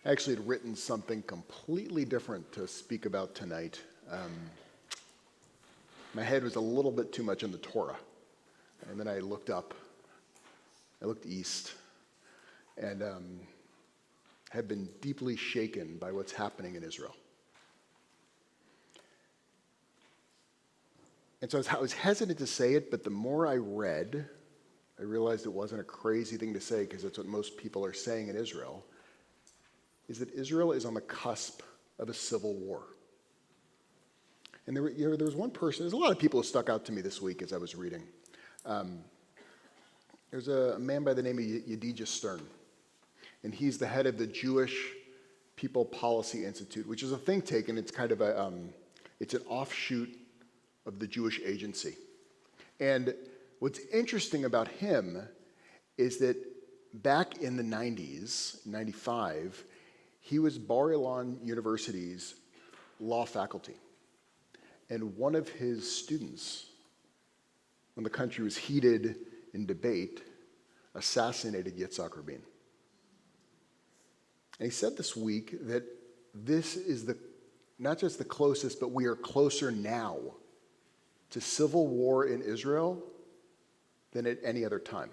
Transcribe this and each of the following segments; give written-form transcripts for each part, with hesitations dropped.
I actually had written something completely different to speak about tonight. My head was a little bit too much in the Torah. And then I looked east, and have been deeply shaken by what's happening in Israel. And so I was hesitant to say it, but the more I read, I realized it wasn't a crazy thing to say because that's what most people are saying in Israel, is that Israel is on the cusp of a civil war. And there was one person, there's a lot of people who stuck out to me this week as I was reading. There's a man by the name of Yedidya Stern, and he's the head of the Jewish People Policy Institute, which is a think tank, and it's kind of it's an offshoot of the Jewish Agency. And what's interesting about him is that back in the 90s, 95, he was Bauer University's law faculty. And one of his students, when the country was heated in debate, assassinated Yitzhak Rabin. And he said this week that this is not just the closest, but we are closer now to civil war in Israel than at any other time.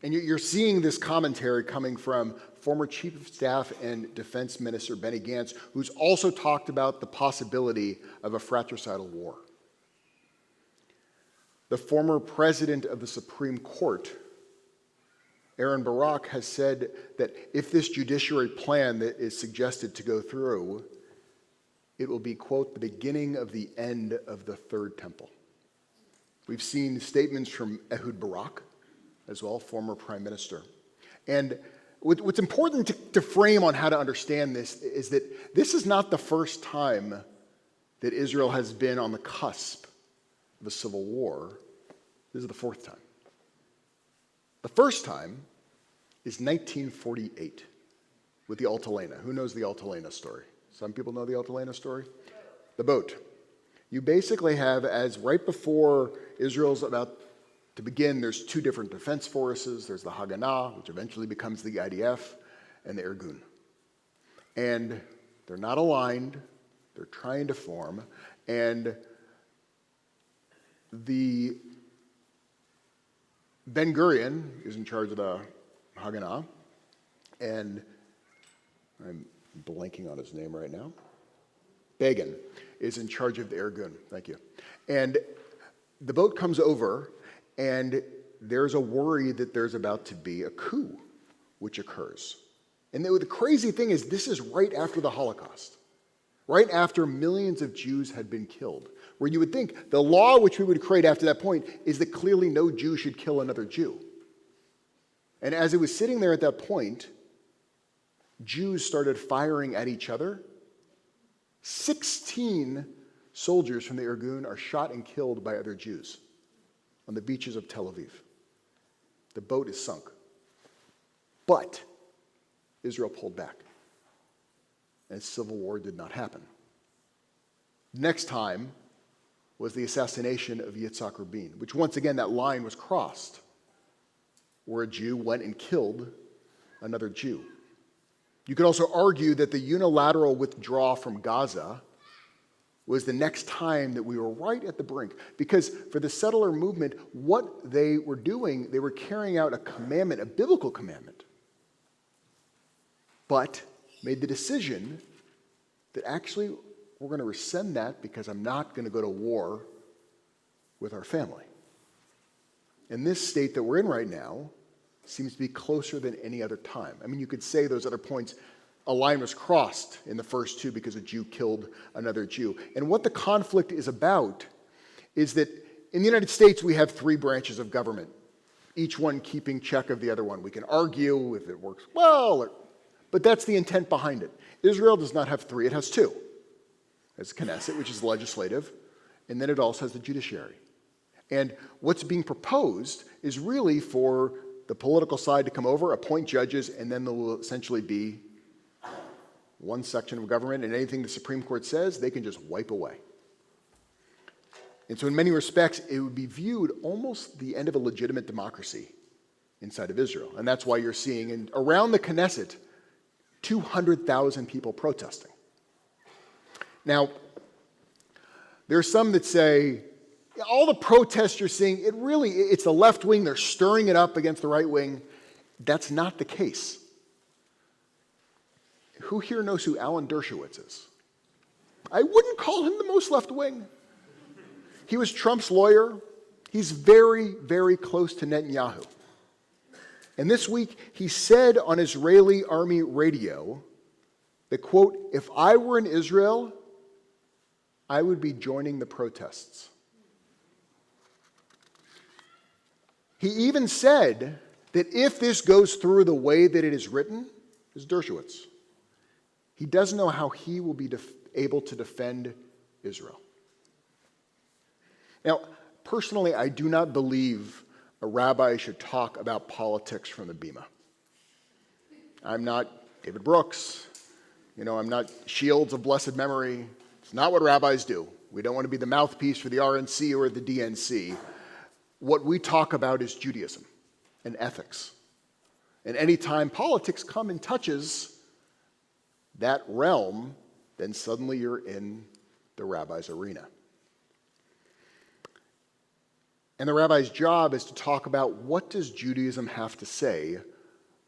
And you're seeing this commentary coming from former Chief of Staff and Defense Minister Benny Gantz, who's also talked about the possibility of a fratricidal war. The former president of the Supreme Court, Aaron Barak, has said that if this judiciary plan that is suggested to go through, it will be, quote, the beginning of the end of the Third Temple. We've seen statements from Ehud Barak as well, former prime minister. And what's important to frame on how to understand this is that this is not the first time that Israel has been on the cusp of a civil war. This is the fourth time. The first time is 1948 with the Altalena. Who knows the Altalena story? Some people know the Altalena story. The boat. You basically have, as right before Israel's about to begin, there's two different defense forces. There's the Haganah, which eventually becomes the IDF, and the Irgun. And they're not aligned. They're trying to form. And the Ben Gurion is in charge of the Haganah, and I'm blanking on his name right now. Begin is in charge of the Irgun. Thank you. And the boat comes over, and there's a worry that there's about to be a coup, which occurs. And the crazy thing is, this is right after the Holocaust, right after millions of Jews had been killed, where you would think the law which we would create after that point is that clearly no Jew should kill another Jew. And as it was sitting there at that point, Jews started firing at each other. 16 soldiers from the Irgun are shot and killed by other Jews on the beaches of Tel Aviv. The boat is sunk. But Israel pulled back, and civil war did not happen. Next time was the assassination of Yitzhak Rabin, which once again that line was crossed, where a Jew went and killed another Jew. You could also argue that the unilateral withdrawal from Gaza was the next time that we were right at the brink. Because for the settler movement, what they were doing, they were carrying out a commandment, a biblical commandment, but made the decision that actually we're going to rescind that because I'm not going to go to war with our family. And this state that we're in right now seems to be closer than any other time. I mean, you could say those other points, a line was crossed in the first two because a Jew killed another Jew. And what the conflict is about is that in the United States, we have three branches of government, each one keeping check of the other one. We can argue if it works well, but that's the intent behind it. Israel does not have three, it has two. It has Knesset, which is legislative, and then it also has the judiciary. And what's being proposed is really for the political side to come over, appoint judges, and then there will essentially be one section of government, and anything the Supreme Court says, they can just wipe away. And so in many respects, it would be viewed almost the end of a legitimate democracy inside of Israel. And that's why you're seeing, and around the Knesset, 200,000 people protesting. Now, there are some that say, all the protests you're seeing, it's the left wing, they're stirring it up against the right wing. That's not the case. Who here knows who Alan Dershowitz is? I wouldn't call him the most left wing. He was Trump's lawyer. He's very, very close to Netanyahu. And this week, he said on Israeli army radio that, quote, "If I were in Israel, I would be joining the protests." He even said that if this goes through the way that it is written, is Dershowitz, he doesn't know how he will be able to defend Israel. Now, personally, I do not believe a rabbi should talk about politics from the bima. I'm not David Brooks. I'm not Shields of blessed memory. It's not what rabbis do. We don't want to be the mouthpiece for the RNC or the DNC. What we talk about is Judaism and ethics. And anytime politics come and touches that realm, then suddenly you're in the rabbi's arena. And the rabbi's job is to talk about what does Judaism have to say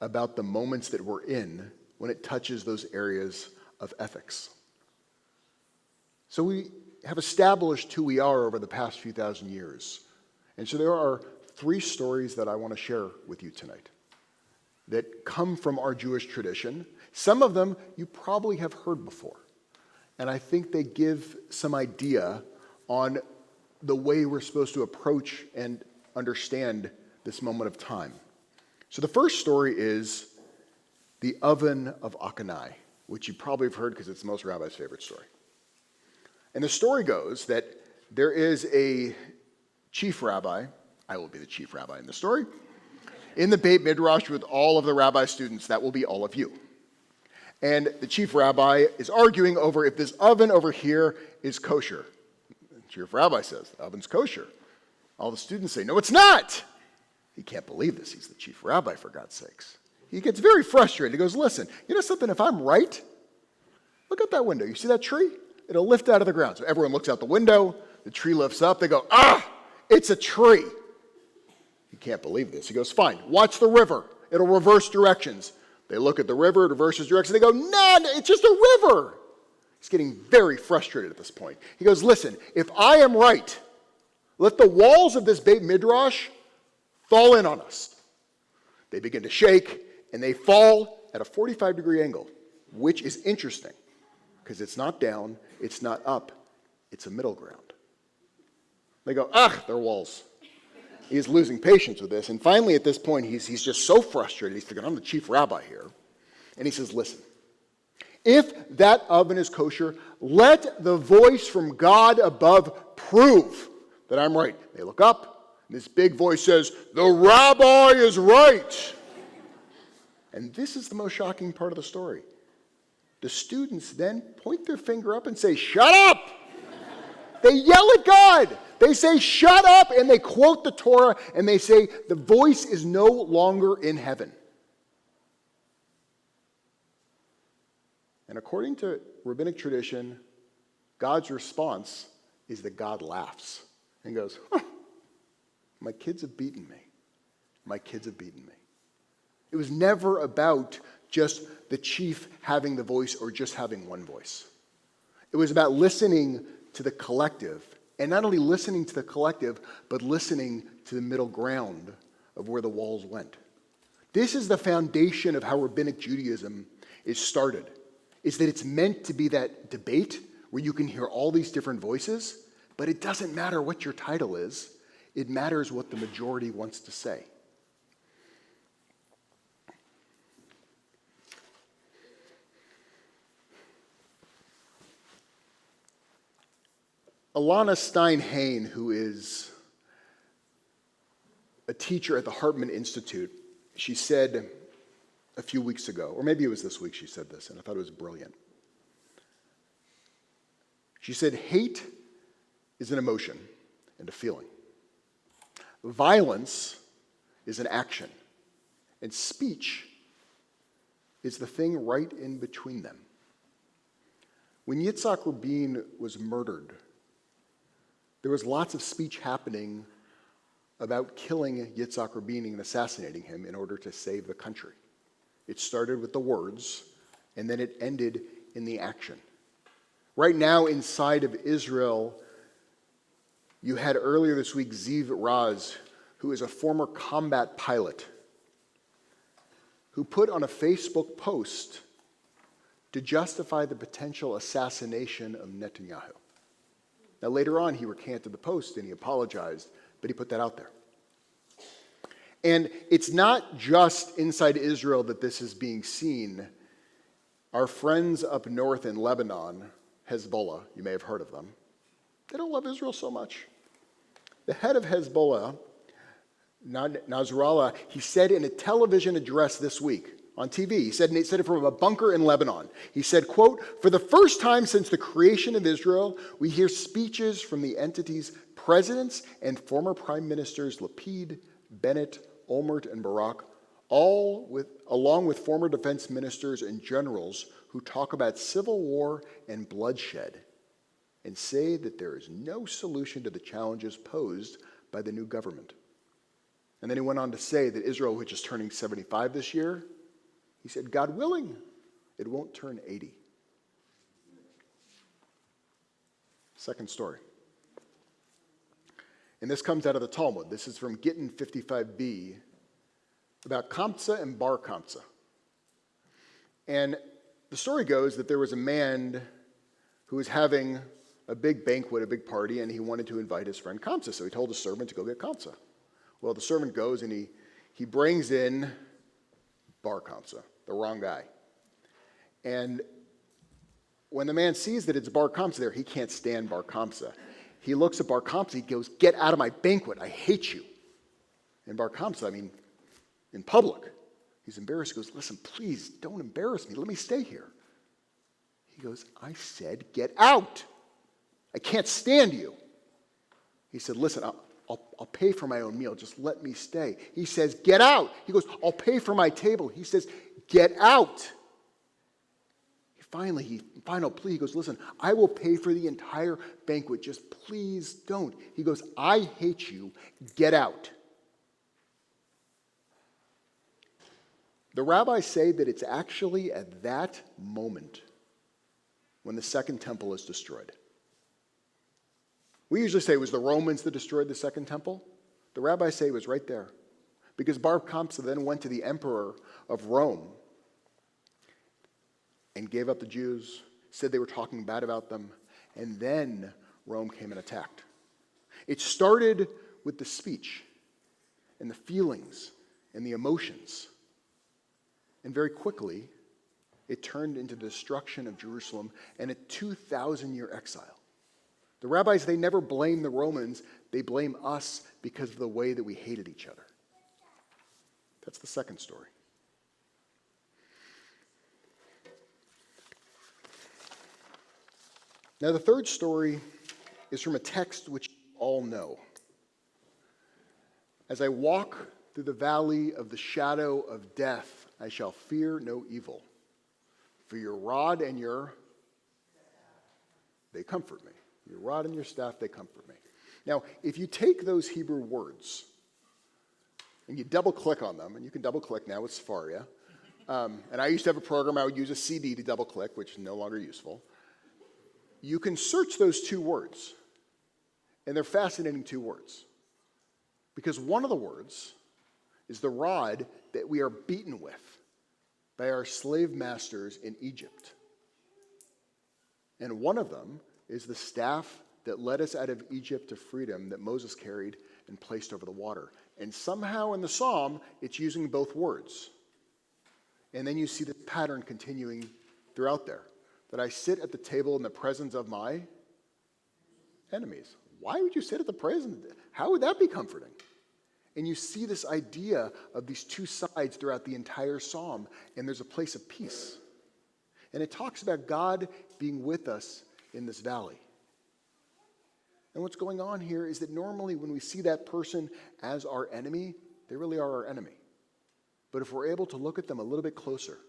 about the moments that we're in when it touches those areas of ethics. So we have established who we are over the past few thousand years. And so there are 3 stories that I want to share with you tonight that come from our Jewish tradition. Some of them you probably have heard before. And I think they give some idea on the way we're supposed to approach and understand this moment of time. So the first story is the oven of Akanai, which you probably have heard because it's most rabbis' favorite story. And the story goes that there is a chief rabbi, I will be the chief rabbi in the story, in the Beit Midrash with all of the rabbi students. That will be all of you. And the chief rabbi is arguing over if this oven over here is kosher. The chief rabbi says, the oven's kosher. All the students say, no, it's not. He can't believe this. He's the chief rabbi, for God's sakes. He gets very frustrated. He goes, listen, you know something? If I'm right, look out that window. You see that tree? It'll lift out of the ground. So everyone looks out the window. The tree lifts up. They go, it's a tree. He can't believe this. He goes, fine, watch the river. It'll reverse directions. They look at the river, it reverses directions. They go, no, it's just a river. He's getting very frustrated at this point. He goes, listen, if I am right, let the walls of this Beit Midrash fall in on us. They begin to shake, and they fall at a 45-degree angle, which is interesting, because it's not down, it's not up, it's a middle ground. They go, they're walls. He's losing patience with this, and finally at this point, he's just so frustrated, he's thinking, I'm the chief rabbi here, and he says, listen, if that oven is kosher, let the voice from God above prove that I'm right. They look up, and this big voice says, the rabbi is right. And this is the most shocking part of the story. The students then point their finger up and say, shut up! They yell at God. They say, shut up, and they quote the Torah, and they say, the voice is no longer in heaven. And according to rabbinic tradition, God's response is that God laughs and goes, my kids have beaten me. My kids have beaten me. It was never about just the chief having the voice or just having one voice. It was about listening to the collective, and not only listening to the collective, but listening to the middle ground of where the walls went. This is the foundation of how rabbinic Judaism is started, is that it's meant to be that debate where you can hear all these different voices, but it doesn't matter what your title is. It matters what the majority wants to say. Alana Stein-Hain, who is a teacher at the Hartman Institute, she said a few weeks ago, or maybe it was this week she said this, and I thought it was brilliant. She said, hate is an emotion and a feeling. Violence is an action, and speech is the thing right in between them. When Yitzhak Rabin was murdered, there was lots of speech happening about killing Yitzhak Rabin and assassinating him in order to save the country. It started with the words, and then it ended in the action. Right now, inside of Israel, you had earlier this week Ziv Raz, who is a former combat pilot, who put on a Facebook post to justify the potential assassination of Netanyahu. Now, later on, he recanted the post and he apologized, but he put that out there. And it's not just inside Israel that this is being seen. Our friends up north in Lebanon, Hezbollah, you may have heard of them, they don't love Israel so much. The head of Hezbollah, Nasrallah, he said in a television address this week on TV, he said it from a bunker in Lebanon. He said, quote, "For the first time since the creation of Israel, we hear speeches from the entity's presidents and former prime ministers Lapid, Bennett, Olmert, and Barak, along with former defense ministers and generals who talk about civil war and bloodshed and say that there is no solution to the challenges posed by the new government." And then he went on to say that Israel, which is turning 75 this year, he said, God willing, it won't turn 80. Second story. And this comes out of the Talmud. This is from Gittin 55b about Kamsa and Bar Kamsa. And the story goes that there was a man who was having a big banquet, a big party, and he wanted to invite his friend Kamsa. So he told his servant to go get Kamsa. Well, the servant goes and he brings in Bar Kamsa, the wrong guy. And when the man sees that it's Bar Kamsa there, he can't stand Bar Kamsa. He looks at Bar Kamsa, he goes, "Get out of my banquet, I hate you." And Bar Kamsa, in public, he's embarrassed. He goes, "Listen, please don't embarrass me, let me stay here." He goes, "I said, get out. I can't stand you." He said, "Listen, I'll pay for my own meal. Just let me stay." He says, "Get out." He goes, "I'll pay for my table." He says, "Get out." Final plea, he goes, "Listen, I will pay for the entire banquet. Just please don't." He goes, "I hate you. Get out." The rabbis say that it's actually at that moment when the second temple is destroyed. We usually say it was the Romans that destroyed the second temple. The rabbis say it was right there. Because Bar Kamsa then went to the emperor of Rome and gave up the Jews, said they were talking bad about them, and then Rome came and attacked. It started with the speech and the feelings and the emotions. And very quickly, it turned into the destruction of Jerusalem and a 2,000-year exile. The rabbis, they never blame the Romans. They blame us because of the way that we hated each other. That's the second story. Now, the third story is from a text which you all know. "As I walk through the valley of the shadow of death, I shall fear no evil. For your rod and they comfort me. Your rod and your staff, they comfort me." Now, if you take those Hebrew words and you double click on them, and you can double click now with Sefaria, and I used to have a program I would use a CD to double click, which is no longer useful. You can search those two words, and they're fascinating two words. Because one of the words is the rod that we are beaten with by our slave masters in Egypt. And one of them is the staff that led us out of Egypt to freedom that Moses carried and placed over the water. And somehow in the psalm, it's using both words. And then you see the pattern continuing throughout there. That I sit at the table in the presence of my enemies. Why would you sit at the presence? How would that be comforting? And you see this idea of these two sides throughout the entire psalm, and there's a place of peace. And it talks about God being with us in this valley. And what's going on here is that normally when we see that person as our enemy, they really are our enemy. But if we're able to look at them a little bit closer,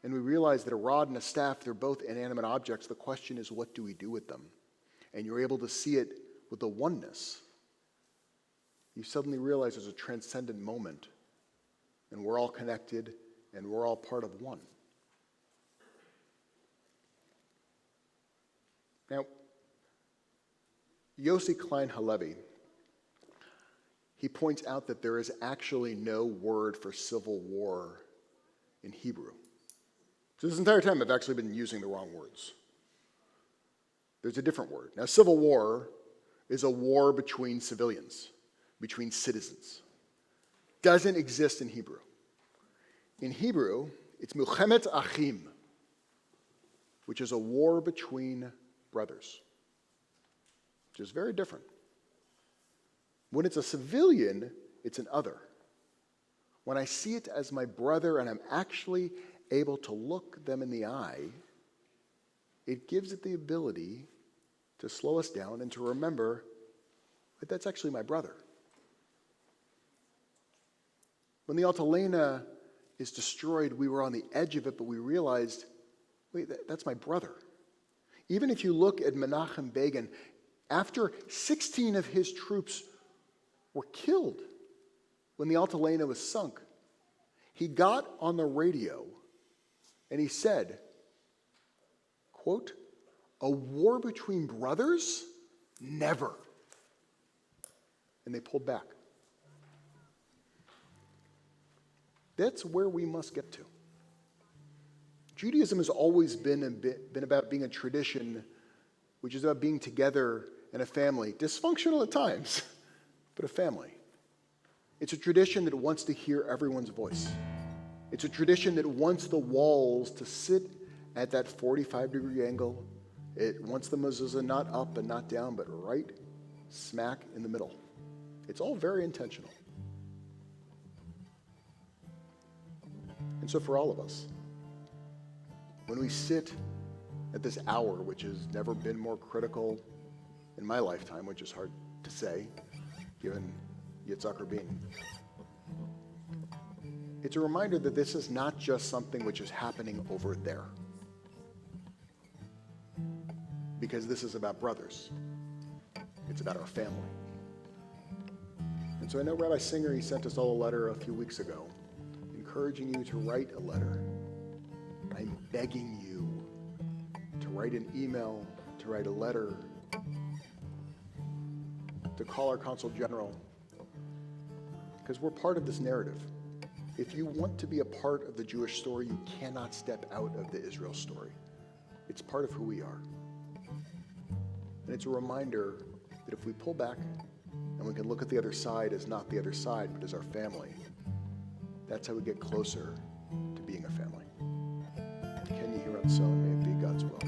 and we realize that a rod and a staff, they're both inanimate objects. The question is, what do we do with them? And you're able to see it with the oneness. You suddenly realize there's a transcendent moment, and we're all connected, and we're all part of one. Now, Yossi Klein Halevi, he points out that there is actually no word for civil war in Hebrew. So this entire time I've actually been using the wrong words. There's a different word. Now, civil war is a war between civilians, between citizens. Doesn't exist in Hebrew. In Hebrew, it's Milchemet Achim, which is a war between brothers, which is very different. When it's a civilian, it's an other. When I see it as my brother and I'm actually able to look them in the eye, it gives it the ability to slow us down and to remember that that's actually my brother. When the Altalena is destroyed, we were on the edge of it, but we realized, wait, that's my brother. Even if you look at Menachem Begin, after 16 of his troops were killed when the Altalena was sunk, he got on the radio and he said, quote, "A war between brothers? Never." And they pulled back. That's where we must get to. Judaism has always been about being a tradition, which is about being together in a family, dysfunctional at times, but a family. It's a tradition that wants to hear everyone's voice. It's a tradition that wants the walls to sit at that 45-degree angle. It wants the mezuzah not up and not down, but right smack in the middle. It's all very intentional. And so for all of us, when we sit at this hour, which has never been more critical in my lifetime, which is hard to say, given Yitzhak Rabin, it's a reminder that this is not just something which is happening over there. Because this is about brothers. It's about our family. And so I know Rabbi Singer, he sent us all a letter a few weeks ago, encouraging you to write a letter. I'm begging you to write an email, to write a letter, to call our consul general, because we're part of this narrative. If you want to be a part of the Jewish story, you cannot step out of the Israel story. It's part of who we are. And it's a reminder that if we pull back and we can look at the other side as not the other side, but as our family, that's how we get closer to being a family. Can you hear it so? May it be God's will.